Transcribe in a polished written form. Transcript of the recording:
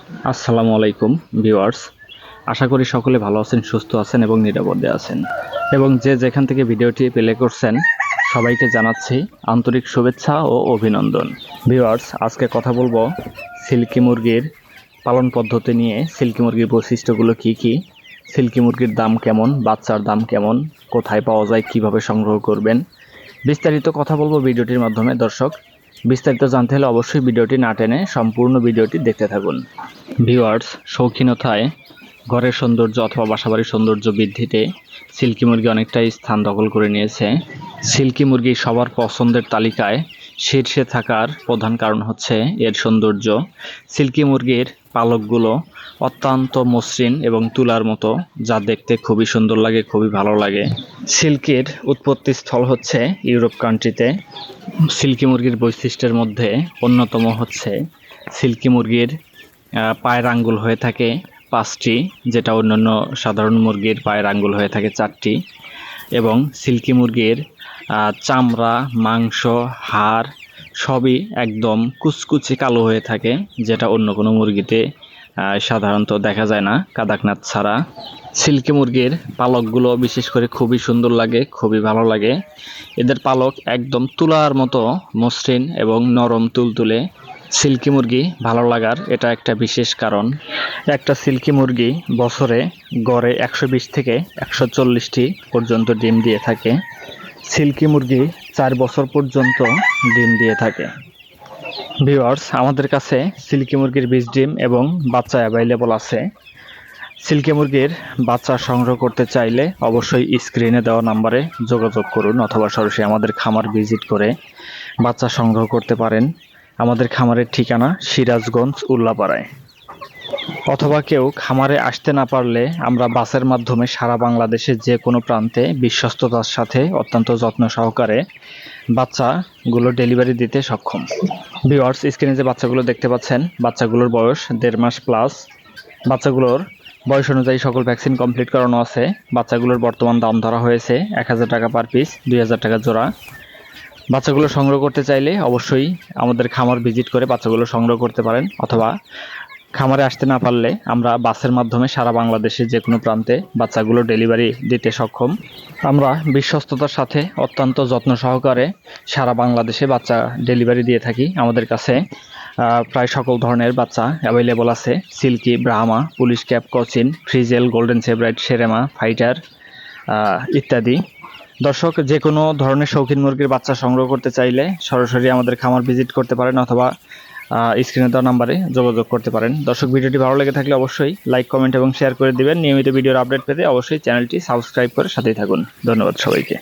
আসসালামু আলাইকুম ভিউয়ার্স, আশা করি সকলে ভালো আছেন, সুস্থ আছেন এবং নিরাপদে আছেন। এবং যে যেখান থেকে ভিডিওটি প্লে করছেন সবাইকে জানাচ্ছি আন্তরিক শুভেচ্ছা ও অভিনন্দন। ভিউয়ার্স, আজকে কথা বলবো সিল্কি মুরগির পালন পদ্ধতি নিয়ে। সিল্কি মুরগির বৈশিষ্ট্যগুলো কি কি, সিল্কি মুরগির দাম কেমন, বাচ্চার দাম কেমন, কোথায় পাওয়া যায়, কিভাবে সংগ্রহ করবেন, বিস্তারিত কথা বলবো ভিডিওটির মাধ্যমে। দর্শক, বিস্তারিত জানতে হলে অবশ্যই ভিডিওটি না টেনে সম্পূর্ণ ভিডিওটি দেখতে থাকুন। ভিউয়ার্স, শৌখিনতায় ঘরের সৌন্দর্য অথবা বাসাবাড়ির সৌন্দর্য বৃদ্ধিতে সিল্কি মুরগি অনেকটাই স্থান দখল করে নিয়েছে। সিল্কি মুরগি সবার পছন্দের তালিকায় শীর্ষে থাকার প্রধান কারণ হচ্ছে এর সৌন্দর্য। সিল্কি মুরগির পালকগুলো অত্যন্ত মসৃণ এবং তুলার মতো, যা দেখতে খুবই সুন্দর লাগে, খুবই ভালো লাগে। সিল্কের উৎপত্তি স্থল হচ্ছে ইউরোপ কান্ট্রিতে। সিল্কি মুরগির বৈশিষ্ট্যের মধ্যে অন্যতম হচ্ছে সিল্কি মুরগির পায়ের আঙ্গুল হয়ে থাকে 5টি, যেটা অন্যান্য সাধারণ মুরগির পায়ের আঙ্গুল হয়ে থাকে 4টি। এবং সিল্কি মুরগির চামড়া, মাংস, হাড় সবই একদম কুচকুচে কালো হয়ে থাকে, যেটা অন্য কোনো মুরগিতে সাধারণত দেখা যায় না, কাদাকনাথ ছাড়া। সিল্কি মুরগির পালকগুলো বিশেষ করে খুবই সুন্দর লাগে, খুবই ভালো লাগে। এদের পালক একদম তুলার মতো মসৃণ এবং নরম তুলতুলে। সিল্কি মুরগি ভালো লাগার এটা একটা বিশেষ কারণ। একটা সিল্কি মুরগি বছরে গড়ে 120 থেকে 140টি পর্যন্ত ডিম দিয়ে থাকে। সিল্কি মুরগি 4 বছর পর্যন্ত ডিম দিয়ে থাকে। ভিউয়ার্স, আমাদের কাছে সিল্কি মুরগির বীজ ডিম এবং বাচ্চা অ্যাভেলেবল আছে। সিল্কি মুরগির বাচ্চা সংগ্রহ করতে চাইলে অবশ্যই স্ক্রিনে দেওয়া নাম্বারে যোগাযোগ করুন, অথবা সরাসরি আমাদের খামার ভিজিট করে বাচ্চা সংগ্রহ করতে পারেন। আমাদের খামারের ঠিকানা সিরাজগঞ্জ উল্লাপাড়ায়। অথবা কেউ খামারে আসতে না পারলে আমরা বাসের মাধ্যমে সারা বাংলাদেশে যে কোনো প্রান্তে বিশ্বস্ততার সাথে অত্যন্ত যত্ন সহকারে বাচ্চাগুলো ডেলিভারি দিতে সক্ষম। ভিউয়ার্স, স্ক্রিনে যে বাচ্চাগুলো দেখতে পাচ্ছেন, বাচ্চাগুলোর বয়স 1.5 মাস প্লাস। বাচ্চাগুলোর বয়স অনুযায়ী সকল ভ্যাকসিন কমপ্লিট করানো আছে। বাচ্চাগুলোর বর্তমান দাম ধরা হয়েছে 1000 টাকা পার পিস, 2000 টাকা জোড়া। বাচ্চাগুলো সংগ্রহ করতে চাইলে অবশ্যই আমাদের খামার ভিজিট করে বাচ্চাগুলো সংগ্রহ করতে পারেন, অথবা খামারে আসতে না পারলে আমরা বাসের মাধ্যমে সারা বাংলাদেশে যে কোনো প্রান্তে বাচ্চাগুলো ডেলিভারি দিতে সক্ষম। আমরা বিশ্বস্ততার সাথে অত্যন্ত যত্ন সহকারে সারা বাংলাদেশে বাচ্চা ডেলিভারি দিয়ে থাকি। আমাদের কাছে প্রায় সকল ধরনের বাচ্চা অ্যাভেলেবল আছে। Silkie, Brahma, police cap, Cochin, frizzle, golden sebright, serama, fighter ইত্যাদি। দর্শক, যে কোনো ধরনের শৌখিন মুরগির বাচ্চা সংগ্রহ করতে চাইলে সরাসরি আমাদের খামার ভিজিট করতে পারেন, অথবা স্ক্রিনে দেওয়া নাম্বারে যোগাযোগ করতে পারেন। দর্শক, ভিডিওটি ভালো লেগে থাকলে অবশ্যই লাইক, কমেন্ট এবং শেয়ার করে দিবেন। নিয়মিত ভিডিওর আপডেট পেতে অবশ্যই চ্যানেলটি সাবস্ক্রাইব করে সাথেই থাকুন। ধন্যবাদ সবাইকে।